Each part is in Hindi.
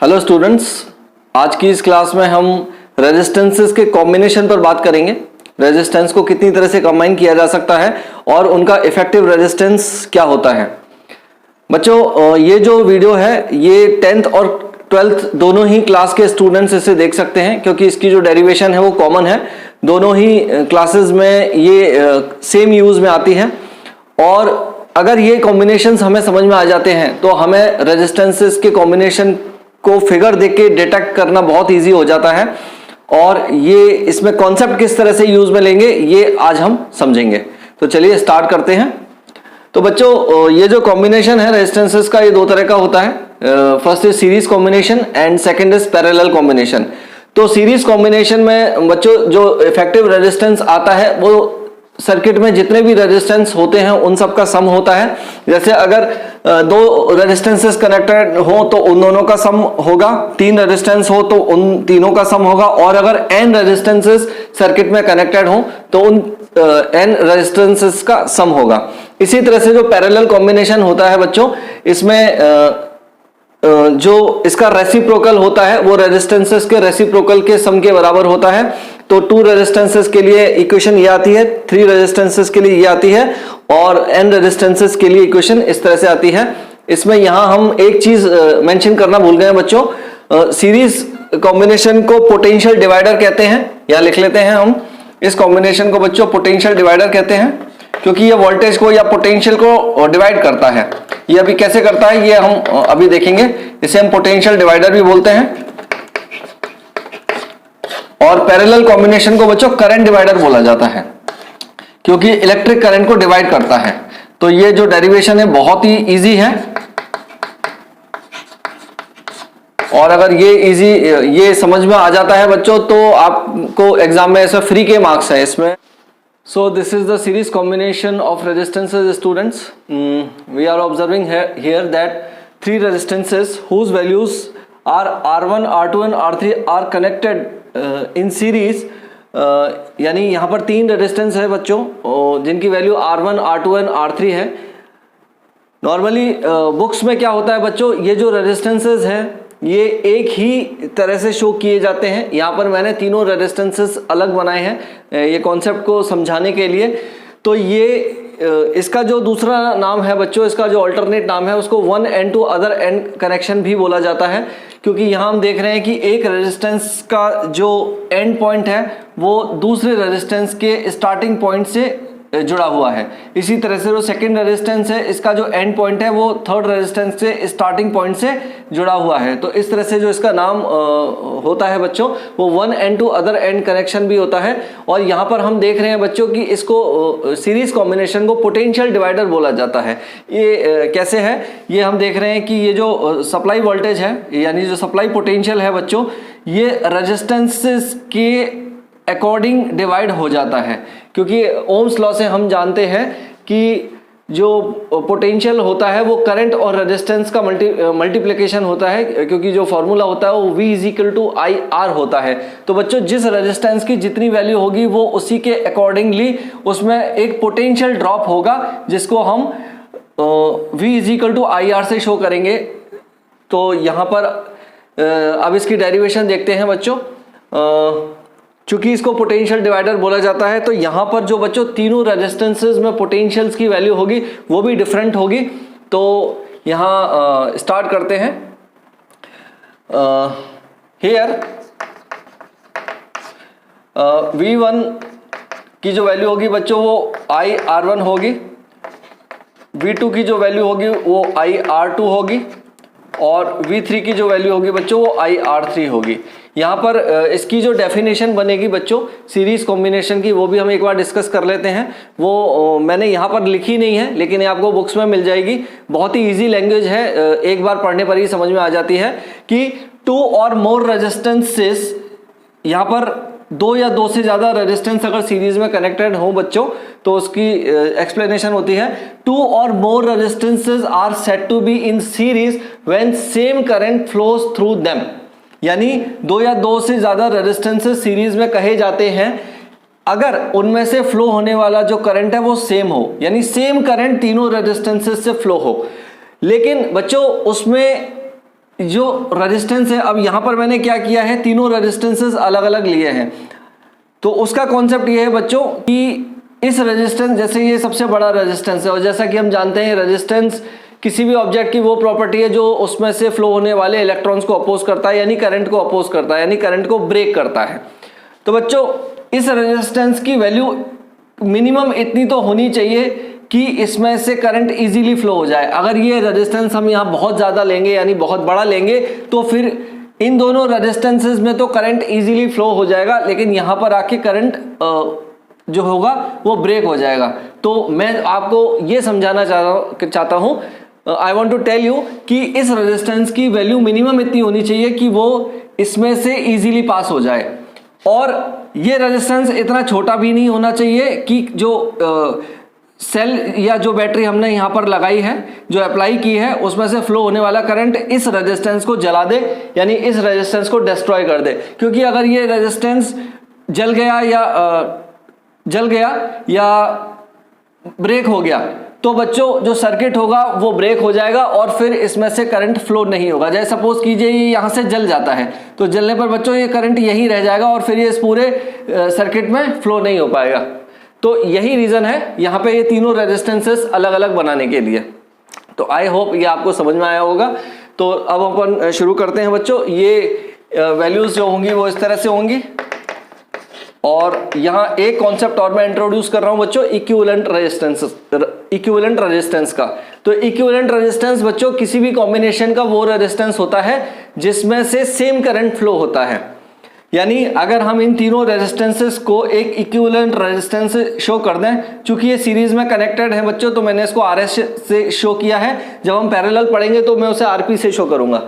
हेलो स्टूडेंट्स, आज की इस क्लास में हम रेजिस्टेंसेस के कॉम्बिनेशन पर बात करेंगे। रेजिस्टेंस को कितनी तरह से कंबाइन किया जा सकता है और उनका इफेक्टिव रेजिस्टेंस क्या होता है। बच्चों, ये जो वीडियो है ये 10th और 12th दोनों ही क्लास के स्टूडेंट्स इसे देख सकते हैं, क्योंकि इसकी जो डेरिवेशन है वो कॉमन है। दोनों ही क्लासेस में ये सेम यूज में आती है और अगर ये कॉम्बिनेशंस हमें समझ में आ जाते हैं तो हमें रेजिस्टेंसेस के कॉम्बिनेशन को फिगर देख के डिटेक्ट करना बहुत इजी हो जाता है। और ये इसमें कॉन्सेप्ट किस तरह से यूज में लेंगे ये आज हम समझेंगे। तो चलिए स्टार्ट करते हैं। तो बच्चों, ये जो कॉम्बिनेशन है रेजिस्टेंसेस का, ये दो तरह का होता है। First is series combination and second is parallel combination. तो सीरीज कॉम्बिनेशन में बच्चों जो इफेक्टिव रेजिस्टेंस आता है वो सर्किट में जितने भी रेजिस्टेंस होते हैं उन सब का सम होता है। जैसे अगर दो रेजिस्टेंसेस कनेक्टेड हो तो उन दोनों का सम होगा, तीन रेजिस्टेंस हो तो उन तीनों का सम होगा, और अगर n रेजिस्टेंसेस सर्किट में कनेक्टेड हो तो उन n रेजिस्टेंसेस का सम होगा। इसी तरह से जो पैरेलल कॉम्बिनेशन होता है बच्चों, इसमें जो इसका रेसिप्रोकल होता है वो रेजिस्टेंसेस के रेसिप्रोकल के सम के बराबर होता है। तो 2 रेजिस्टेंसेस के लिए इक्वेशन ये आती है, 3 रेजिस्टेंसेस के लिए ये आती है, और n रेजिस्टेंसेस के लिए इक्वेशन इस तरह से आती है। इसमें यहां हम एक चीज मेंशन करना भूल गए हैं बच्चों, सीरीज कॉम्बिनेशन को पोटेंशियल डिवाइडर कहते हैं। यहां लिख लेते हैं हम इस कॉम्बिनेशन को बच्चों पोटेंशियल डिवाइडर कहते हैं, क्योंकि ये वोल्टेज को या पोटेंशियल को डिवाइड करता है। ये अभी कैसे करता है ये हम अभी देखेंगे। इसे हम पोटेंशियल डिवाइडर भी बोलते हैं। और पैरेलल कॉम्बिनेशन को बच्चों करंट डिवाइडर बोला जाता है, क्योंकि इलेक्ट्रिक करंट को डिवाइड करता है। तो ये जो डेरिवेशन है बहुत ही इजी है, और अगर ये समझ में आ जाता है बच्चों तो आपको एग्जाम में ऐसा फ्री के मार्क्स है इसमें। So this is the series combination of resistances, students. We are observing here that 3 resistances whose values are R1, R2 and R3 are connected in series. यानी यहाँ पर 3 रेजिस्टेंस है बच्चों जिनकी value R1, R2 and R3 है। नॉर्मली बुक्स में क्या होता है बच्चों, ये जो रेजिस्टेंसेस हैं ये एक ही तरह से शो किए जाते हैं। यहाँ पर मैंने तीनों रेजिस्टेंसेस अलग बनाए हैं ये कॉन्सेप्ट को समझाने के लिए। तो ये इसका जो दूसरा नाम है बच्चों, इसका जो अल्टरनेट नाम है उसको one end to other end connection भी बोला जाता है, क्योंकि यहाँ हम देख रहे हैं कि एक रेजिस्टेंस का जो एंड पॉइंट है वो दूसरे रेजिस्टेंस के स्टार्टिंग पॉइंट से जुड़ा हुआ है। इसी तरह से जो सेकंड रेजिस्टेंस है इसका जो एंड पॉइंट है वो थर्ड रेजिस्टेंस से स्टार्टिंग पॉइंट से जुड़ा हुआ है। तो इस तरह से जो इसका नाम होता है बच्चों वो one end to other end connection भी होता है। और यहाँ पर हम देख रहे हैं बच्चों कि इसको सीरीज कॉम्बिनेशन को पोटेंशियल डिवाइडर बोला जाता है। ये कैसे है ये हम देख रहे हैं कि ये जो सप्लाई वोल्टेज है यानी जो सप्लाई पोटेंशियल है बच्चों, ये रेजिस्टेंसेस के अकॉर्डिंग डिवाइड हो जाता है, क्योंकि ओम्स लॉ से हम जानते हैं कि जो पोटेंशियल होता है वो करंट और रेजिस्टेंस का मल्टीप्लिकेशन होता है, क्योंकि जो फॉर्मूला होता है वो V = IR होता है। तो बच्चों जिस रेजिस्टेंस की जितनी वैल्यू होगी वो उसी के अकॉर्डिंगली उसमें एक पोटेंशियल ड्रॉप होगा, जिसको हम V = IR से शो करेंगे। तो यहाँ पर अब इसकी डेरिवेशन देखते हैं बच्चों। चूंकि इसको पोटेंशियल डिवाइडर बोला जाता है तो यहाँ पर जो बच्चों तीनों रेजिस्टेंसेस में पोटेंशियल्स की वैल्यू होगी वो भी डिफरेंट होगी। तो यहाँ स्टार्ट करते हैं। हियर V1 की जो वैल्यू होगी बच्चों वो IR1 होगी, V2 की जो वैल्यू होगी वो IR2 होगी, और V3 की जो वैल्यू होगी बच्चों वो IR3 होगी। यहाँ पर इसकी जो डेफिनेशन बनेगी बच्चों सीरीज कॉम्बिनेशन की वो भी हम एक बार डिस्कस कर लेते हैं। वो मैंने यहाँ पर लिखी नहीं है लेकिन ये आपको बुक्स में मिल जाएगी। बहुत ही इजी लैंग्वेज है, एक बार पढ़ने पर ही समझ में आ जाती है कि 2 और मोर रेजिस्टेंसेस, यहाँ पर 2 या 2 से ज्यादा रेजिस्टेंस अगर सीरीज में कनेक्टेड हो बच्चों तो उसकी एक्सप्लेनेशन होती है 2 और more resistances are said to be in series when same current flows through them. यानी 2 या 2 से ज्यादा रेजिस्टेंसेस सीरीज में कहे जाते हैं अगर उनमें से फ्लो होने वाला जो करंट है वो सेम हो, यानी सेम करंट तीनों रेजिस्टेंसेस से फ्लो हो। लेकिन बच्चों उसमें जो रेजिस्टेंस है, अब यहां पर मैंने क्या किया है, तीनों रेजिस्टेंसेस अलग अलग लिए हैं। तो उसका कॉन्सेप्ट ये है बच्चों कि इस रेजिस्टेंस, जैसे ये सबसे बड़ा रेजिस्टेंस है और जैसा कि हम जानते हैं रेजिस्टेंस किसी भी ऑब्जेक्ट की वो प्रॉपर्टी है जो उसमें से फ्लो होने वाले इलेक्ट्रॉन्स को अपोज करता है, यानी करंट को अपोज करता है, यानी करंट को ब्रेक करता है। तो बच्चों इस रेजिस्टेंस की वैल्यू मिनिमम इतनी तो होनी चाहिए कि इसमें से करंट इजीली फ्लो हो जाए। अगर ये रेजिस्टेंस हम यहाँ बहुत ज्यादा लेंगे यानी बहुत बड़ा लेंगे तो फिर इन दोनों रेजिस्टेंसेस में तो करंट इजीली फ्लो हो जाएगा, लेकिन यहाँ पर आके करंट जो होगा वो ब्रेक हो जाएगा। तो मैं आपको ये समझाना चाहता हूँ, I want to tell you कि इस रेजिस्टेंस की वैल्यू मिनिमम इतनी होनी चाहिए कि वो इसमें से इजीली पास हो जाए, और ये रेजिस्टेंस इतना छोटा भी नहीं होना चाहिए कि जो सेल या जो बैटरी हमने यहाँ पर लगाई है, जो अप्लाई की है, उसमें से फ्लो होने वाला करंट इस रेजिस्टेंस को जला दे, यानी इस रेजिस्टेंस को डिस्ट्रॉय कर दे। क्योंकि अगर ये रेजिस्टेंस जल गया या ब्रेक हो गया तो बच्चों जो सर्किट होगा वो ब्रेक हो जाएगा और फिर इसमें से करंट फ्लो नहीं होगा। जैसे सपोज कीजिए ये यहाँ से जल जाता है, तो जलने पर बच्चों ये करंट यहीं रह जाएगा और फिर ये इस पूरे सर्किट में फ्लो नहीं हो पाएगा। तो यही रीजन है यहाँ पे ये तीनों रेजिस्टेंसेस अलग अलग बनाने के लिए। तो आई होप ये आपको समझ में आया होगा। तो अब अपन शुरू करते हैं बच्चों। ये वैल्यूज जो होंगी वो इस तरह से होंगी, और यहाँ एक कॉन्सेप्ट और मैं इंट्रोड्यूस कर रहा हूं बच्चों, इक्विवेलेंट रेजिस्टेंस का। तो इक्विवेलेंट रेजिस्टेंस बच्चों किसी भी कॉम्बिनेशन का वो रेजिस्टेंस होता है जिसमें से सेम करंट फ्लो होता है। यानी अगर हम इन तीनों रेजिस्टेंसेस को एक इक्विवेलेंट रेजिस्टेंस शो कर दें, चूंकि ये सीरीज में कनेक्टेड है बच्चों, तो मैंने इसको आरएस से शो किया है। जब हम पैरेलल पढ़ेंगे तो मैं उसे आरपी से शो करूंगा।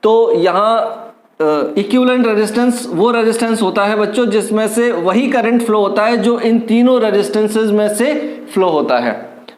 तो यहाँ इक्विवेलेंट रेजिस्टेंस वो रेजिस्टेंस होता है बच्चों जिसमें से वही करंट फ्लो होता है जो इन तीनों रेजिस्टेंसेस में से फ्लो होता है।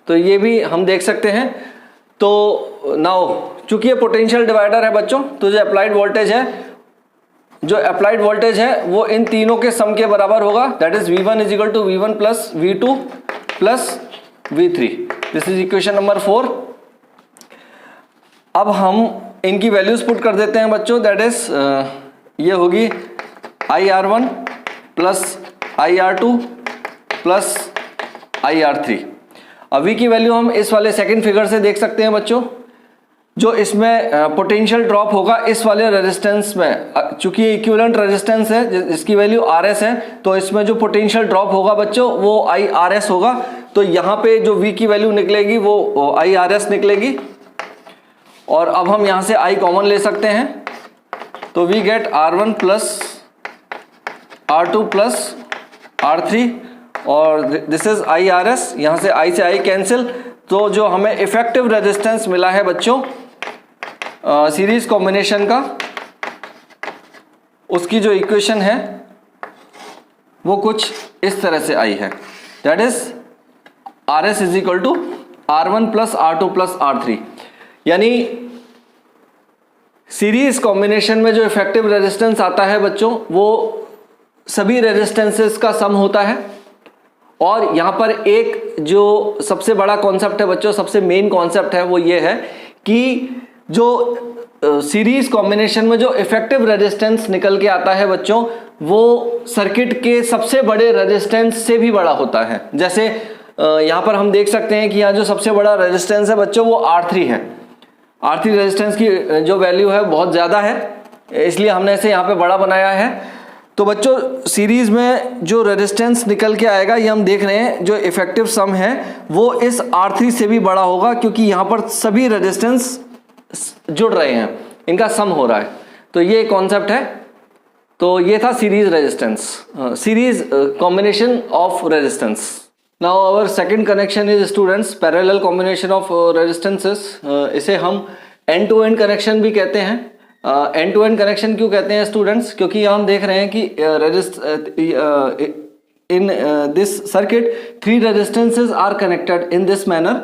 तो ये भी हम देख सकते हैं। तो नाउ चूंकि ये पोटेंशियल डिवाइडर है बच्चों, तो जो अप्लाइड वोल्टेज है वो इन तीनों के सम के बराबर होगा। That is V1 is equal to V1 plus V2 plus V3। This is equation number 4। अब हम इनकी वैल्यूज पुट कर देते हैं बच्चों। दैट इज ये होगी IR1 plus IR2 plus IR3। अब V की वैल्यू हम इस वाले सेकंड फिगर से देख सकते हैं बच्चों। जो इसमें पोटेंशियल ड्रॉप होगा इस वाले रेजिस्टेंस में, चूंकि इक्विवेलेंट रेजिस्टेंस है जिसकी वैल्यू RS है, तो इसमें जो पोटेंशियल ड्रॉप होगा बच्चों वो IRS होगा। तो यहाँ पे जो V की वैल्यू निकलेगी वो IRS निकलेगी, और अब हम यहां से I कॉमन ले सकते हैं। तो we get R1 plus R2 plus R3, और दिस इज IRS। यहां से I से I कैंसिल। तो जो हमें इफेक्टिव रेजिस्टेंस मिला है बच्चों सीरीज कॉम्बिनेशन का, उसकी जो इक्वेशन है वो कुछ इस तरह से आई है। That is RS is equal to R1 plus R2 plus R3। यानी सीरीज कॉम्बिनेशन में जो इफेक्टिव रेजिस्टेंस आता है बच्चों वो सभी रेजिस्टेंसेस का सम होता है। और यहाँ पर एक जो सबसे बड़ा कॉन्सेप्ट है बच्चों, सबसे मेन कॉन्सेप्ट है वो ये है कि जो सीरीज कॉम्बिनेशन में जो इफेक्टिव रेजिस्टेंस निकल के आता है बच्चों वो सर्किट के सबसे बड़े रेजिस्टेंस से भी बड़ा होता है। जैसे यहाँ पर हम देख सकते हैं कि यहाँ जो सबसे बड़ा रेजिस्टेंस है बच्चों वो R3 है। R3 रेजिस्टेंस की जो वैल्यू है बहुत ज़्यादा है, इसलिए हमने इसे यहाँ पे बड़ा बनाया है। तो बच्चों सीरीज में जो रेजिस्टेंस निकल के आएगा ये हम देख रहे हैं, जो इफेक्टिव सम है वो इस R3 से भी बड़ा होगा, क्योंकि यहाँ पर सभी रेजिस्टेंस जुड़ रहे हैं, इनका सम हो रहा है। तो ये कॉन्सेप्ट है। तो ये था series resistance, series combination of resistance. Now our second connection is students parallel combination of resistances। इसे हम end to end connection भी कहते हैं। end to end connection क्यों कहते हैं स्टूडेंट्स? क्योंकि यहाँ हम देख रहे हैं कि in this circuit 3 resistances are connected in this manner।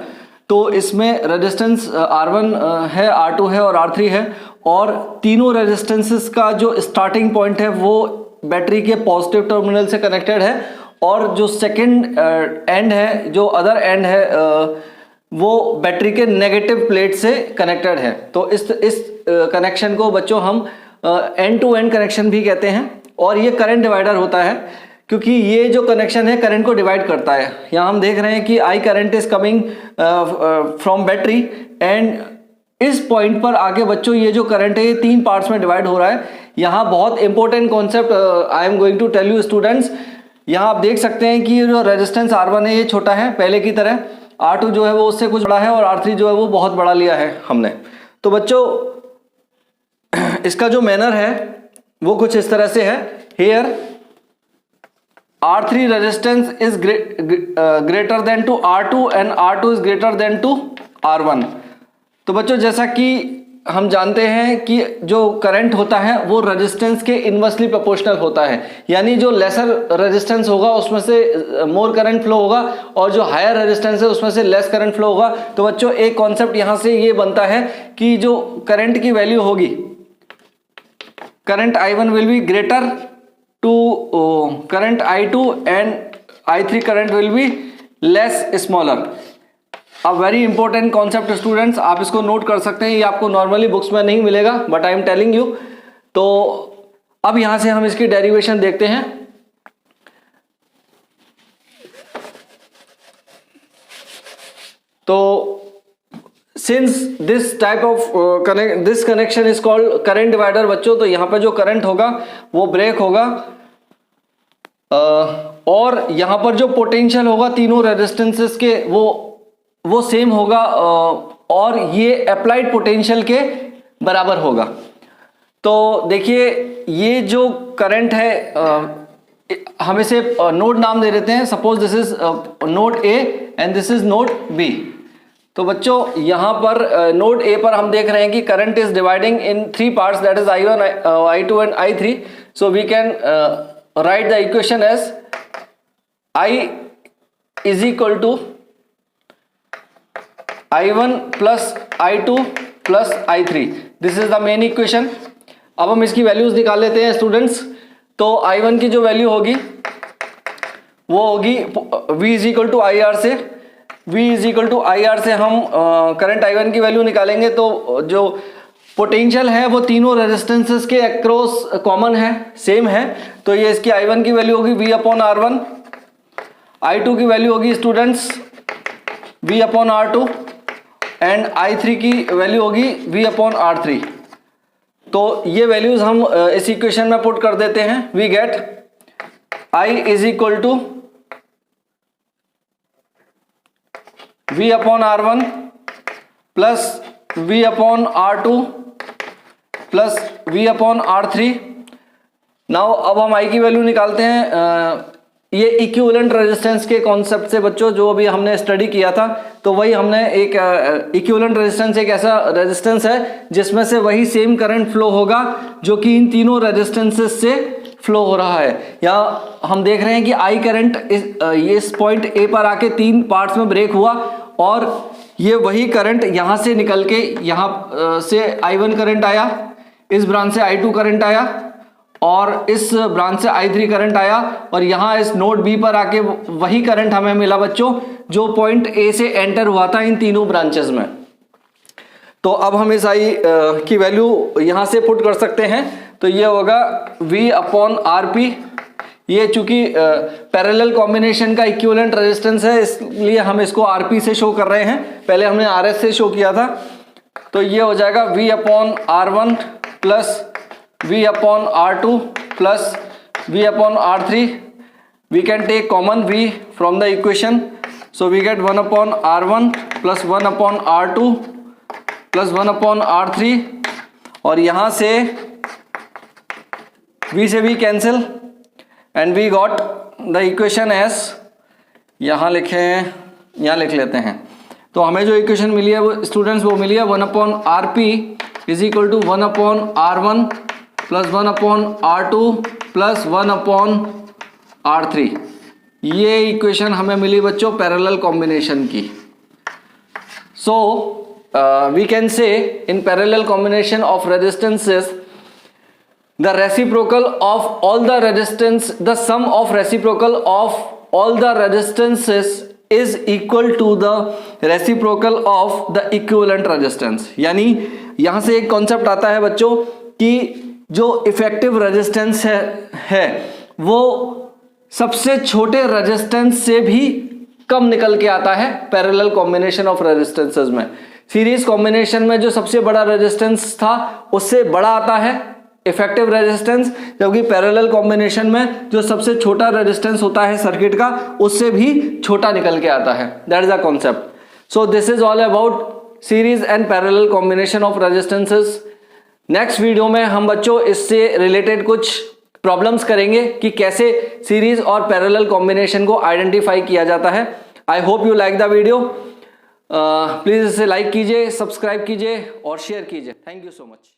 तो इसमें रेजिस्टेंस R1 है, R2 है और R3 है, और तीनों रेजिस्टेंसेस का जो स्टार्टिंग पॉइंट है वो बैटरी के पॉजिटिव टर्मिनल से कनेक्टेड है, और जो सेकंड एंड है, जो अदर एंड है वो बैटरी के नेगेटिव प्लेट से कनेक्टेड है। तो इस कनेक्शन को बच्चों हम एंड टू एंड कनेक्शन भी कहते हैं, और ये करंट डिवाइडर होता है क्योंकि ये जो कनेक्शन है करंट को डिवाइड करता है। यहाँ हम देख रहे हैं कि I current is coming from battery, and इस पॉइंट पर आगे बच्चों ये जो करंट है ये 3 पार्ट्स में डिवाइड हो रहा है। यहाँ बहुत important concept I am going to tell you students. यहाँ आप देख सकते हैं कि ये जो रेजिस्टेंस R1 है ये छोटा है पहले की तरह, R2 जो है वो उससे कुछ बड़ा है, और R3 जो है वो बहुत बड़ा लिया है हमने। तो बच्चों इसका जो मैनर है वो कुछ इस तरह से है। Here R3 resistance is greater than to R2 and R2 is greater than to R1। तो बच्चों जैसा कि हम जानते हैं कि जो करंट होता है वो रेजिस्टेंस के इनवर्सली प्रोपोर्शनल होता है, यानी जो लेसर रेजिस्टेंस होगा उसमें से मोर करंट फ्लो होगा, और जो हायर रेजिस्टेंस है उसमें से लेस करंट फ्लो होगा। तो बच्चों एक कॉन्सेप्ट यहां से ये बनता है कि जो करंट की वैल्यू होगी, current I1 will be greater to current I2 and I3 current will be less smaller. A very important concept students, आप इसको नोट कर सकते हैं, ये आपको नॉर्मली बुक्स में नहीं मिलेगा but I am telling you. तो अब यहां से हम इसकी डेरिवेशन देखते हैं। तो since this type of this connection is called current divider बच्चों, तो यहां पर जो करंट होगा वो ब्रेक होगा, और यहां पर जो पोटेंशियल होगा तीनों रेजिस्टेंसेस के वो सेम होगा, और ये अप्लाइड पोटेंशियल के बराबर होगा। तो देखिए ये जो करंट है हम इसे नोड नाम दे देते हैं। Suppose this is node A and this is node B। तो बच्चों यहां पर नोड A पर हम देख रहे हैं कि current is dividing in 3 parts, that is I1, I2 and I3। So we can write the equation as I is equal to I1 plus I2 plus I3। This is the main equation. अब हम इसकी वैल्यूज निकाल लेते हैं स्टूडेंट्स। तो I1 की जो वैल्यू होगी वो होगी V is equal to IR से, V is equal to IR से हम करंट I1 की वैल्यू निकालेंगे। तो जो पोटेंशियल है वो तीनों रेजिस्टेंसेस के अक्रॉस कॉमन है, सेम है। तो ये इसकी I1 की वैल्यू होगी V अपॉन R1, I2 की वैल्यू होगी students V upon R2, and I3 की वैल्यू होगी V अपॉन R3। तो ये वैल्यूज हम इस इक्वेशन में पुट कर देते हैं। We get I is equal to V upon R1 plus V upon R2 plus V upon R3। Now अब हम I की वैल्यू निकालते हैं ये इक्विवेलेंट रेजिस्टेंस के कॉन्सेप्ट से बच्चों, जो अभी हमने स्टडी किया था। तो वही हमने एक इक्विवेलेंट रेजिस्टेंस एक ऐसा रेजिस्टेंस है जिसमें से वही सेम करंट फ्लो होगा जो कि इन तीनों रेजिस्टेंसेस से फ्लो हो रहा है। यहाँ हम देख रहे हैं कि आई करंट इस पॉइंट A पर आके 3 पार्ट्स में ब्रेक हुआ, और ये वही करंट यहाँ से निकल के यहाँ से I1 करंट आया, इस ब्रांच से I2 करंट आया, और इस ब्रांच से I3 करंट आया, और यहाँ इस नोड B पर आके वही करंट हमें मिला बच्चों जो पॉइंट A से एंटर हुआ था इन तीनों ब्रांचेस में। तो अब हम इस I की वैल्यू यहाँ से पुट कर सकते हैं। तो ये होगा V अपॉन RP। ये चूंकि पैरेलल कॉम्बिनेशन का इक्विवेलेंट रेजिस्टेंस है इसलिए हम इसको RP से शो कर रहे हैं, पहले हमने RS से शो किया था। तो ये हो जाएगा V upon R1 plus V upon R2 plus V upon R3. We can take common V from the equation. So we get 1 upon R1 plus 1 upon R2 plus 1 upon R3. और यहाँ से V से V cancel and we got the equation as, यहाँ लिखे हैं, यहाँ लिख लेते हैं। तो हमें जो इक्वेशन मिली है वो स्टूडेंट्स वो मिली है 1 upon RP is equal to 1 upon R1 plus 1 upon R2 plus 1 upon R3। ये इक्वेशन हमें मिली बच्चों पैरेलल कॉम्बिनेशन की। सो we can say in parallel combination of resistances the reciprocal of all the resistance, the sum of reciprocal of all the resistances is equal to the reciprocal of the equivalent resistance. यानी यहां से एक कॉन्सेप्ट आता है बच्चों कि जो इफेक्टिव रेजिस्टेंस है वो सबसे छोटे रेजिस्टेंस से भी कम निकल के आता है पैरेलल कॉम्बिनेशन ऑफ रेजिस्टेंसेस में। सीरीज कॉम्बिनेशन में जो सबसे बड़ा रेजिस्टेंस था उससे बड़ा आता है इफेक्टिव रेजिस्टेंस, जबकि पैरेलल कॉम्बिनेशन में जो सबसे छोटा रेजिस्टेंस होता है सर्किट का उससे भी छोटा निकल के आता है। That is the concept. So this is all about series and parallel combination of resistances. Next video में हम बच्चों इससे रिलेटेड कुछ प्रॉब्लम्स करेंगे कि कैसे सीरीज और पैरेलल कॉम्बिनेशन को आइडेंटिफाई किया जाता है। I hope you like the video. Please इसे लाइक कीजिए, सब्सक्राइब कीजिए और शेयर कीजिए। Thank you so much.